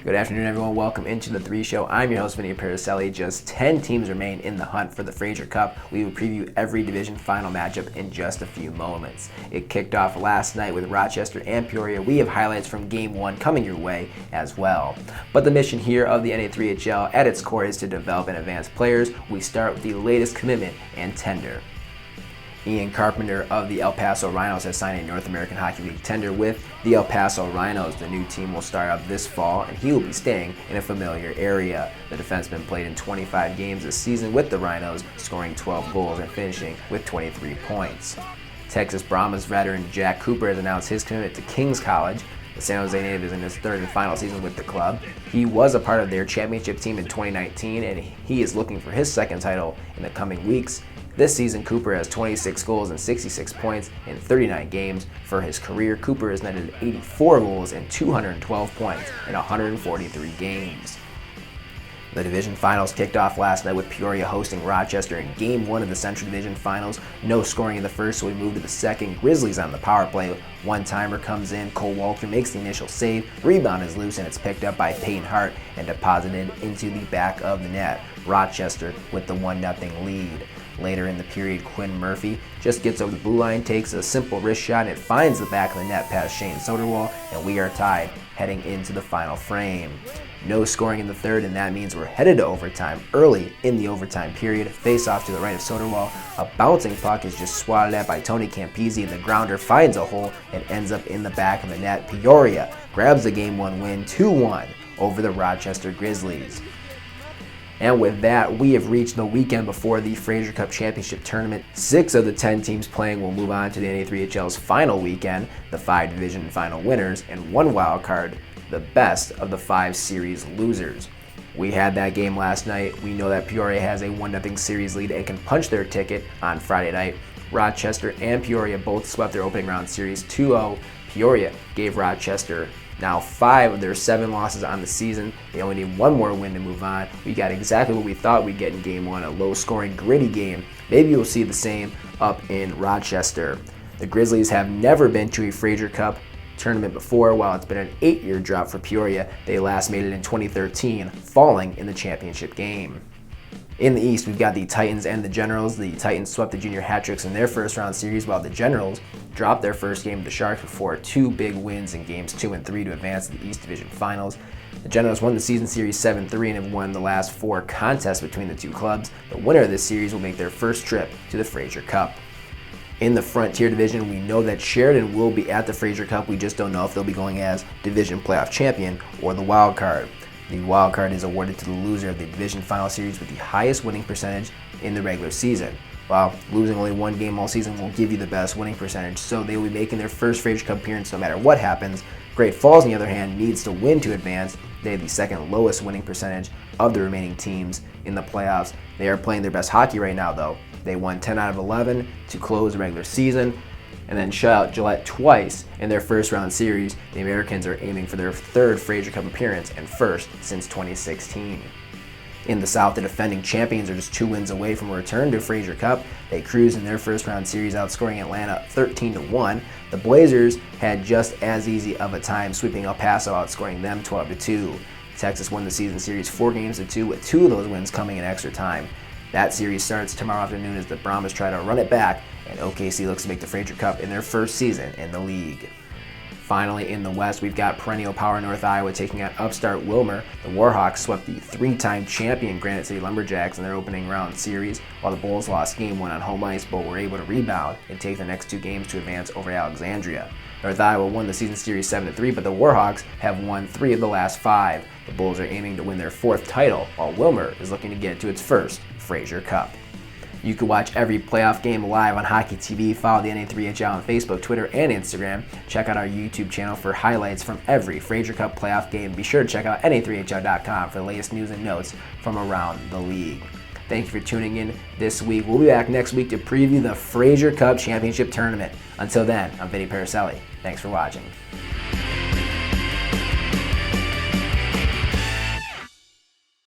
Good afternoon, everyone. Welcome into the 3 Show. I'm your host, Vinny Paracelli. Just 10 teams remain in the hunt for the Fraser Cup. We will preview every division final matchup in just a few moments. It kicked off last night with Rochester and Peoria. We have highlights from Game 1 coming your way as well. But the mission here of the NA3HL at its core is to develop and advance players. We start with the latest commitment and tender. Ian Carpenter of the El Paso Rhinos has signed a North American Hockey League tender with the El Paso Rhinos. The new team will start up this fall, and he will be staying in a familiar area. The defenseman played in 25 games this season with the Rhinos, scoring 12 goals and finishing with 23 points. Texas Brahmas veteran Jack Cooper has announced his commitment to King's College. The San Jose native is in his third and final season with the club. He was a part of their championship team in 2019, and he is looking for his second title in the coming weeks. This season, Cooper has 26 goals and 66 points in 39 games. For his career, Cooper has netted 84 goals and 212 points in 143 games. The division finals kicked off last night with Peoria hosting Rochester in Game 1 of the Central Division Finals. No scoring in the first, so we move to the second. Grizzlies on the power play. One-timer comes in. Cole Walker makes the initial save. Rebound is loose, and it's picked up by Peyton Hart and deposited into the back of the net. Rochester with the 1-0 lead. Later in the period, Quinn Murphy just gets over the blue line, takes a simple wrist shot, and it finds the back of the net past Shane Soderwall, and we are tied heading into the final frame. No scoring in the third, and that means we're headed to overtime. Early in the overtime period, face off to the right of Soderwall. A bouncing puck is just swatted at by Tony Campisi, and the grounder finds a hole and ends up in the back of the net. Peoria grabs the Game 1 win 2-1 over the Rochester Grizzlies. And with that, we have reached the weekend before the Fraser Cup Championship Tournament. 6 of the 10 teams playing will move on to the NA3HL's final weekend, the 5 division final winners, and 1 wild card, the best of the 5 series losers. We had that game last night. We know that Peoria has a 1-0 series lead and can punch their ticket on Friday night. Rochester and Peoria both swept their opening round series 2-0. Peoria gave Rochester now 5 of their 7 losses on the season. They only need 1 more win to move on. We got exactly what we thought we'd get in Game 1, a low-scoring, gritty game. Maybe you'll see the same up in Rochester. The Grizzlies have never been to a Fraser Cup tournament before. While it's been an 8-year drought for Peoria, they last made it in 2013, falling in the championship game. In the East, we've got the Titans and the Generals. The Titans swept the Junior Hat-Tricks in their first round series, while the Generals dropped their first game to the Sharks before 2 big wins in Games 2 and 3 to advance to the East Division Finals. The Generals won the season series 7-3 and have won the last 4 contests between the two clubs. The winner of this series will make their first trip to the Fraser Cup. In the Frontier Division, we know that Sheridan will be at the Fraser Cup. We just don't know if they'll be going as Division Playoff Champion or the Wild Card. The wild card is awarded to the loser of the division final series with the highest winning percentage in the regular season. While losing only 1 game all season will give you the best winning percentage, so they will be making their first Fraser Cup appearance no matter what happens. Great Falls, on the other hand, needs to win to advance. They have the second lowest winning percentage of the remaining teams in the playoffs. They are playing their best hockey right now, though. They won 10 out of 11 to close the regular season, and then shut out Gillette twice in their first round series. The Americans are aiming for their 3rd Fraser Cup appearance and first since 2016. In the South, the defending champions are just 2 wins away from a return to Fraser Cup. They cruised in their first round series, outscoring Atlanta 13-1. The Blazers had just as easy of a time sweeping El Paso, outscoring them 12-2. Texas won the season series 4-2, with 2 of those wins coming in extra time. That series starts tomorrow afternoon as the Brahmas try to run it back, and OKC looks to make the Fraser Cup in their first season in the league. Finally, in the West, we've got perennial power North Iowa taking on upstart Wilmer. The Warhawks swept the 3-time champion Granite City Lumberjacks in their opening round series, while the Bulls lost Game 1 on home ice, but were able to rebound and take the next 2 games to advance over Alexandria. North Iowa won the season series 7-3, but the Warhawks have won 3 of the last 5. The Bulls are aiming to win their 4th title, while Wilmer is looking to get to its first Fraser Cup. You can watch every playoff game live on Hockey TV. Follow the NA3HL on Facebook, Twitter, and Instagram. Check out our YouTube channel for highlights from every Fraser Cup playoff game. Be sure to check out NA3HL.com for the latest news and notes from around the league. Thank you for tuning in this week. We'll be back next week to preview the Fraser Cup Championship Tournament. Until then, I'm Vinny Paracelli. Thanks for watching.